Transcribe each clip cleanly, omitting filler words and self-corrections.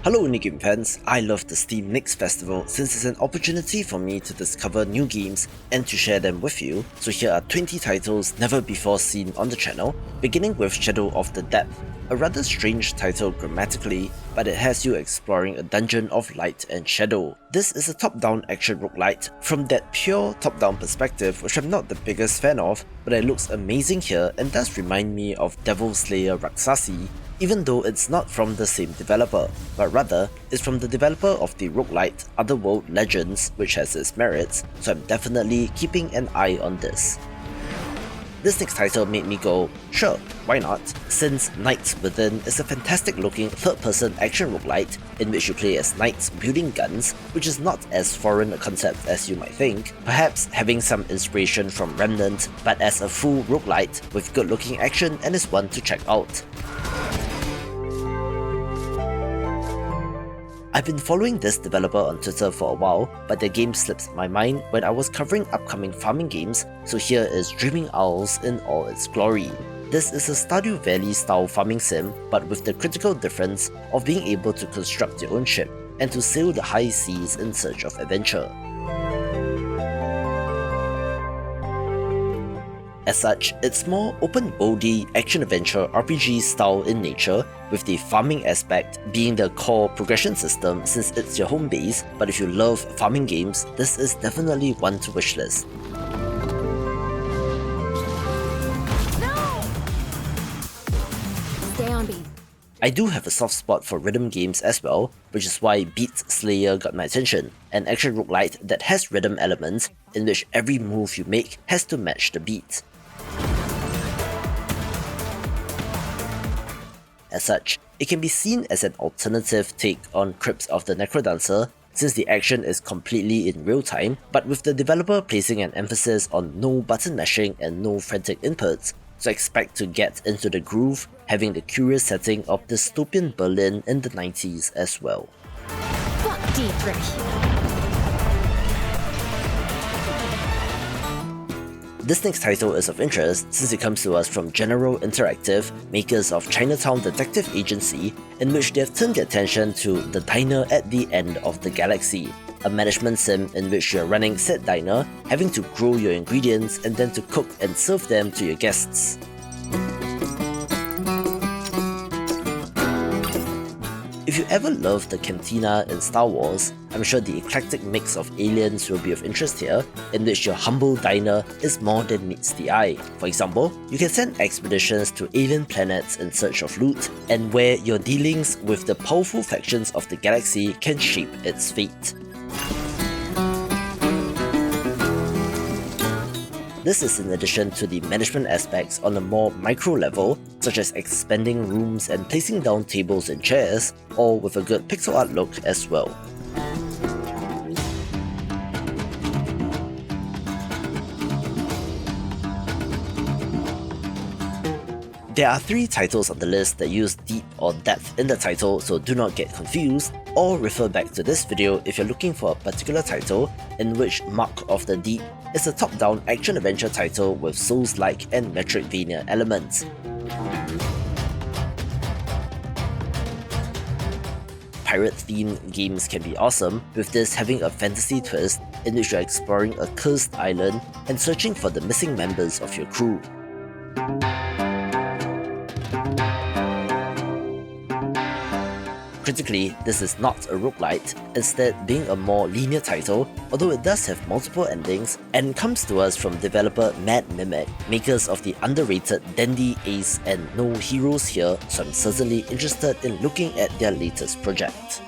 Hello indie game fans, I love the Steam Next Festival since it's an opportunity for me to discover new games and to share them with you, so here are 20 titles never before seen on the channel, beginning with Shadow of the Depth, a rather strange title grammatically, but it has you exploring a dungeon of light and shadow. This is a top-down action roguelite from that pure top-down perspective which I'm not the biggest fan of, but it looks amazing here and does remind me of Devil Slayer Raksasi, even though it's not from the same developer, but rather is from the developer of the roguelite Otherworld Legends, which has its merits, so I'm definitely keeping an eye on this. This next title made me go, sure, why not, since Knights Within is a fantastic looking third-person action roguelite in which you play as knights wielding guns, which is not as foreign a concept as you might think, perhaps having some inspiration from Remnant, but as a full roguelite with good looking action and is one to check out. I've been following this developer on Twitter for a while, but their game slipped my mind when I was covering upcoming farming games, so here is Dreaming Owls in all its glory. This is a Stardew Valley style farming sim, but with the critical difference of being able to construct your own ship and to sail the high seas in search of adventure. As such, it's more open-worldy action-adventure RPG style in nature, with the farming aspect being the core progression system since it's your home base, but if you love farming games, this is definitely one to wishlist. No! Stay on beat. I do have a soft spot for rhythm games as well, which is why Beat Slayer got my attention, an action roguelite that has rhythm elements in which every move you make has to match the beat. As such, it can be seen as an alternative take on Crypt of the Necrodancer, since the action is completely in real time, but with the developer placing an emphasis on no button mashing and no frantic inputs, so expect to get into the groove, having the curious setting of dystopian Berlin in the 90s as well. Fuck Dietrich. This next title is of interest since it comes to us from General Interactive, makers of Chinatown Detective Agency, in which they have turned their attention to The Diner at the End of the Galaxy, a management sim in which you're running said diner, having to grow your ingredients and then to cook and serve them to your guests. If you ever loved the cantina in Star Wars, I'm sure the eclectic mix of aliens will be of interest here, in which your humble diner is more than meets the eye. For example, you can send expeditions to alien planets in search of loot, and where your dealings with the powerful factions of the galaxy can shape its fate. This is in addition to the management aspects on a more micro level, such as expanding rooms and placing down tables and chairs, all with a good pixel art look as well. There are 3 titles on the list that use deep or depth in the title, so do not get confused, or refer back to this video if you're looking for a particular title in which Mark of the Deep is a top-down action-adventure title with Souls-like and Metroidvania elements. Pirate-themed games can be awesome, with this having a fantasy twist in which you're exploring a cursed island and searching for the missing members of your crew. Critically, this is not a roguelite, instead being a more linear title, although it does have multiple endings, and comes to us from developer Mad Mimic, makers of the underrated Dandy Ace and No Heroes Here, so I'm certainly interested in looking at their latest project.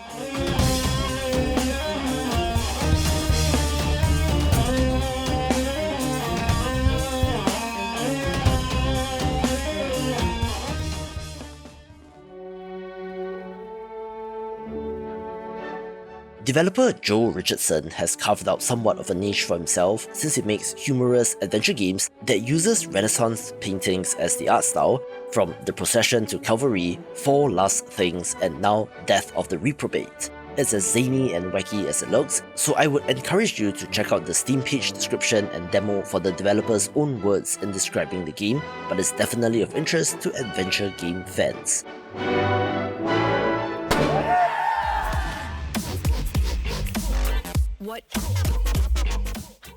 Developer Joe Richardson has carved out somewhat of a niche for himself since he makes humorous adventure games that uses Renaissance paintings as the art style, from The Procession to Calvary, 4 Last Things, and now Death of the Reprobate. It's as zany and wacky as it looks, so I would encourage you to check out the Steam page description and demo for the developer's own words in describing the game, but it's definitely of interest to adventure game fans. what?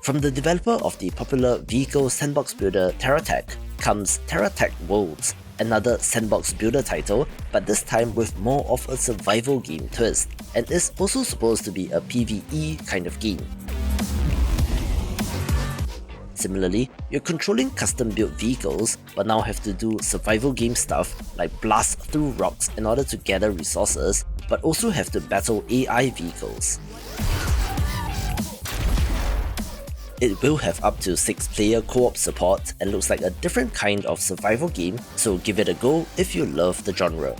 From the developer of the popular vehicle sandbox builder TerraTech comes TerraTech Worlds, another sandbox builder title, but this time with more of a survival game twist, and is also supposed to be a PvE kind of game. Similarly, you're controlling custom-built vehicles, but now have to do survival game stuff like blast through rocks in order to gather resources, but also have to battle AI vehicles. It will have up to 6-player co-op support and looks like a different kind of survival game, so give it a go if you love the genre.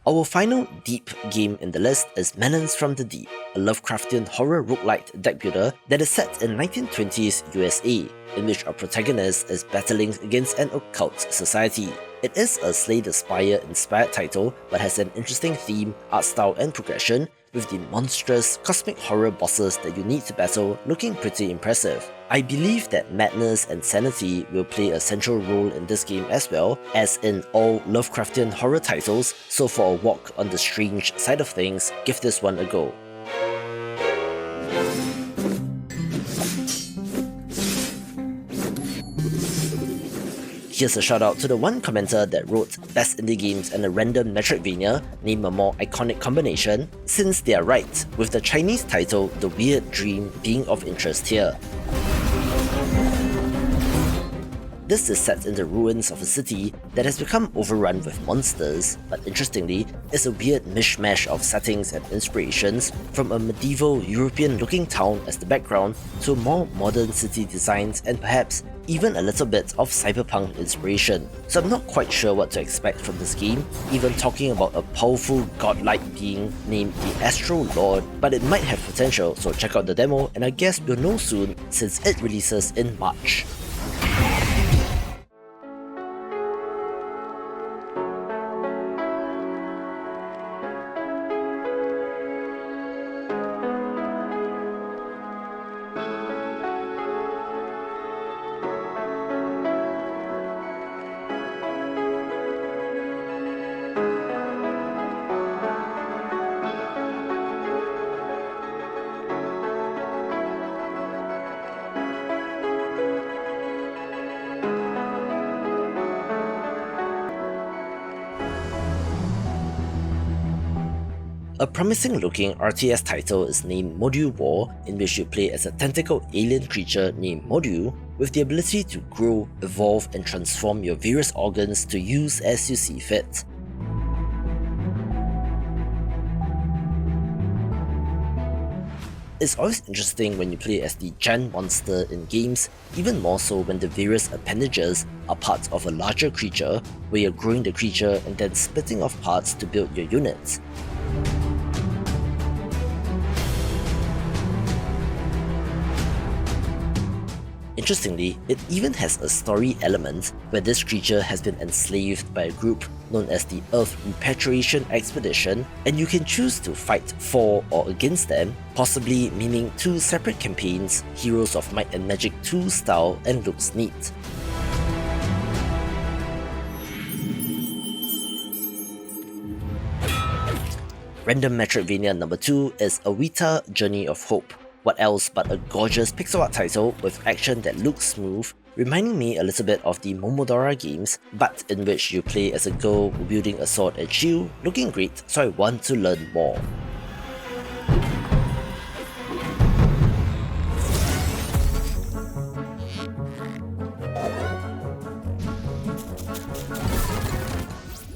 Our final deep game in the list is Menace from the Deep, a Lovecraftian horror roguelite deck builder that is set in 1920s USA, in which our protagonist is battling against an occult society. It is a Slay the Spire inspired title, but has an interesting theme, art style and progression, with the monstrous cosmic horror bosses that you need to battle looking pretty impressive. I believe that madness and sanity will play a central role in this game as well, as in all Lovecraftian horror titles, so for a walk on the strange side of things, give this one a go. Here's a shout out to the one commenter that wrote Best Indie Games and a random Metroidvania, name a more iconic combination, since they are right, with the Chinese title The Weird Dream being of interest here. This is set in the ruins of a city that has become overrun with monsters, but interestingly, is a weird mishmash of settings and inspirations, from a medieval European-looking town as the background to more modern city designs and perhaps even a little bit of cyberpunk inspiration. So I'm not quite sure what to expect from this game, even talking about a powerful godlike being named the Astro Lord, but it might have potential, so check out the demo and I guess we'll know soon since it releases in March. A promising looking RTS title is named Moduwar, in which you play as a tentacle alien creature named Modu, with the ability to grow, evolve and transform your various organs to use as you see fit. It's always interesting when you play as the giant monster in games, even more so when the various appendages are parts of a larger creature, where you're growing the creature and then splitting off parts to build your units. Interestingly, it even has a story element where this creature has been enslaved by a group known as the Earth Repatriation Expedition, and you can choose to fight for or against them, possibly meaning two separate campaigns, Heroes of Might and Magic 2 style, and looks neat. Random Metroidvania number 2 is Awita Journey of Hope. What else but a gorgeous pixel art title with action that looks smooth, reminding me a little bit of the Moduwar games, but in which you play as a girl wielding a sword and shield, looking great, so I want to learn more.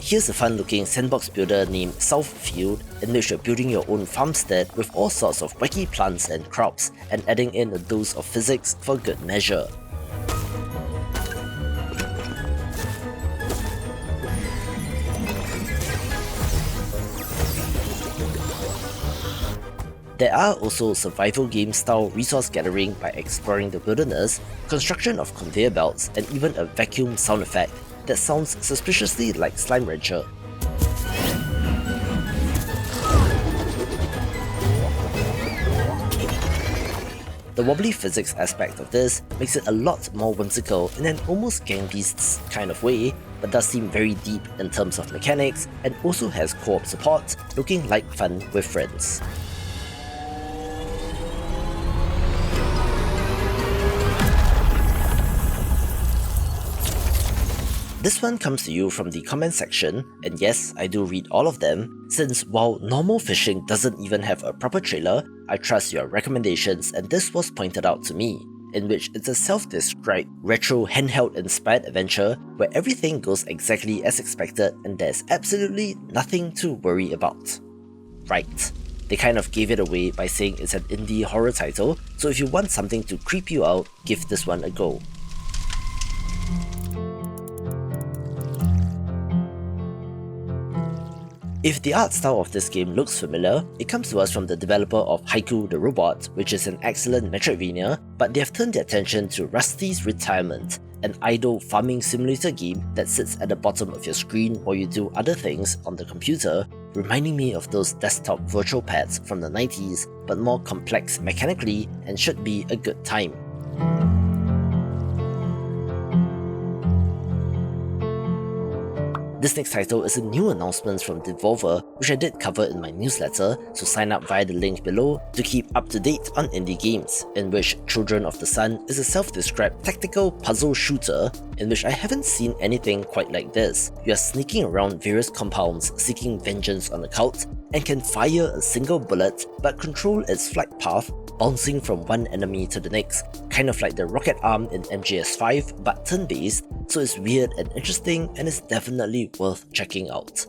Here's a fun looking sandbox builder named Southfield, in which you're building your own farmstead with all sorts of wacky plants and crops, and adding in a dose of physics for good measure. There are also survival game style resource gathering by exploring the wilderness, construction of conveyor belts, and even a vacuum sound effect that sounds suspiciously like Slime Rancher. The wobbly physics aspect of this makes it a lot more whimsical in an almost Gang Beasts kind of way, but does seem very deep in terms of mechanics and also has co-op support, looking like fun with friends. This one comes to you from the comment section, and yes, I do read all of them, since while normal fishing doesn't even have a proper trailer, I trust your recommendations and this was pointed out to me, in which it's a self-described retro handheld inspired adventure where everything goes exactly as expected and there's absolutely nothing to worry about. Right. They kind of gave it away by saying it's an indie horror title, so if you want something to creep you out, give this one a go. If the art style of this game looks familiar, it comes to us from the developer of Haiku the Robot, which is an excellent Metroidvania, but they have turned their attention to Rusty's Retirement, an idle farming simulator game that sits at the bottom of your screen while you do other things on the computer, reminding me of those desktop virtual pads from the 90s, but more complex mechanically and should be a good time. This next title is a new announcement from Devolver, which I did cover in my newsletter, so sign up via the link below to keep up to date on indie games, in which Children of the Sun is a self-described tactical puzzle shooter in which I haven't seen anything quite like this. You are sneaking around various compounds seeking vengeance on a cult, and can fire a single bullet but control its flight path, bouncing from one enemy to the next, kind of like the rocket arm in MGS5 but turn-based, so it's weird and interesting and is definitely worth checking out.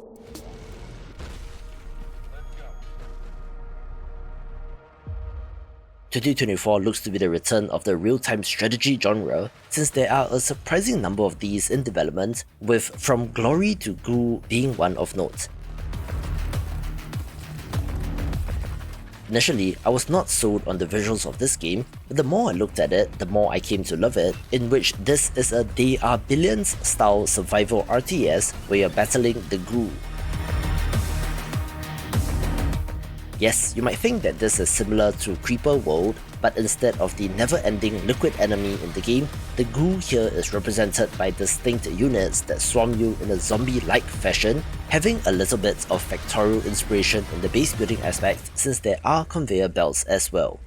"2024 looks to be the return of the real-time strategy genre, since there are a surprising number of these in development, with From Glory to Ghoul being one of note. Initially, I was not sold on the visuals of this game, but the more I looked at it, the more I came to love it, in which this is a They Are Billions style survival RTS where you're battling the ghoul. Yes, you might think that this is similar to Creeper World, but instead of the never-ending liquid enemy in the game, the ghoul here is represented by distinct units that swarm you in a zombie-like fashion, having a little bit of Factorial inspiration in the base building aspect since there are conveyor belts as well.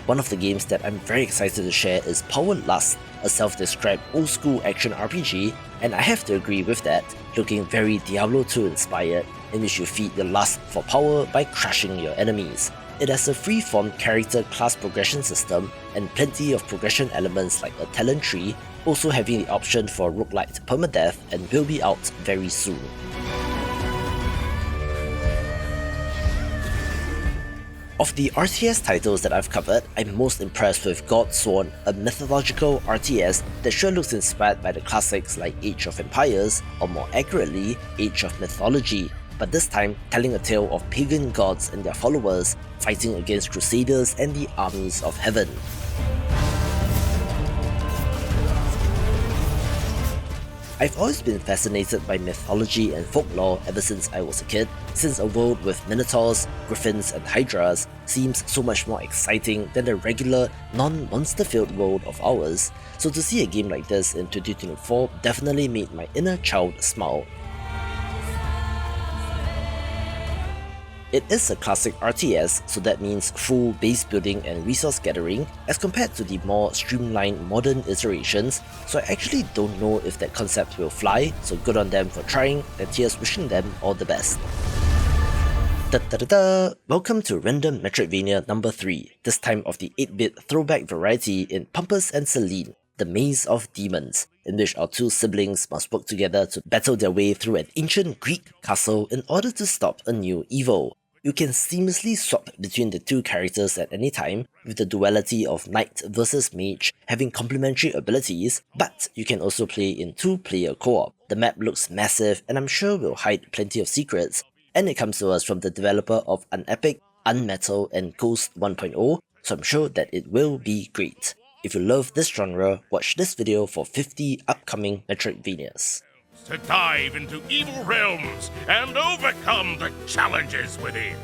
One of the games that I'm very excited to share is Power Lust, a self-described old-school action RPG, and I have to agree with that, looking very Diablo 2 inspired, in which you feed your lust for power by crushing your enemies. It has a free-form character class progression system and plenty of progression elements like a talent tree, also having the option for roguelite permadeath and will be out very soon. Of the RTS titles that I've covered, I'm most impressed with Godsworn, a mythological RTS that sure looks inspired by the classics like Age of Empires, or more accurately, Age of Mythology, but this time telling a tale of pagan gods and their followers fighting against crusaders and the armies of heaven. I've always been fascinated by mythology and folklore ever since I was a kid, since a world with minotaurs, griffins and hydras seems so much more exciting than the regular, non-monster filled world of ours, so to see a game like this in 2024 definitely made my inner child smile. It is a classic RTS, so that means full base building and resource gathering as compared to the more streamlined modern iterations, so I actually don't know if that concept will fly, so good on them for trying, and here's wishing them all the best. Da-da-da-da! Welcome to Random Metroidvania number 3, this time of the 8-bit throwback variety in Pompous and Celine, the Maze of Demons, in which our two siblings must work together to battle their way through an ancient Greek castle in order to stop a new evil. You can seamlessly swap between the two characters at any time, with the duality of Knight versus Mage having complementary abilities, but you can also play in 2-player co-op. The map looks massive and I'm sure will hide plenty of secrets, and it comes to us from the developer of Unepic, Unmetal and Ghost 1.0, so I'm sure that it will be great. If you love this genre, watch this video for 50 upcoming Metroidvanias. To dive into evil realms and overcome the challenges within.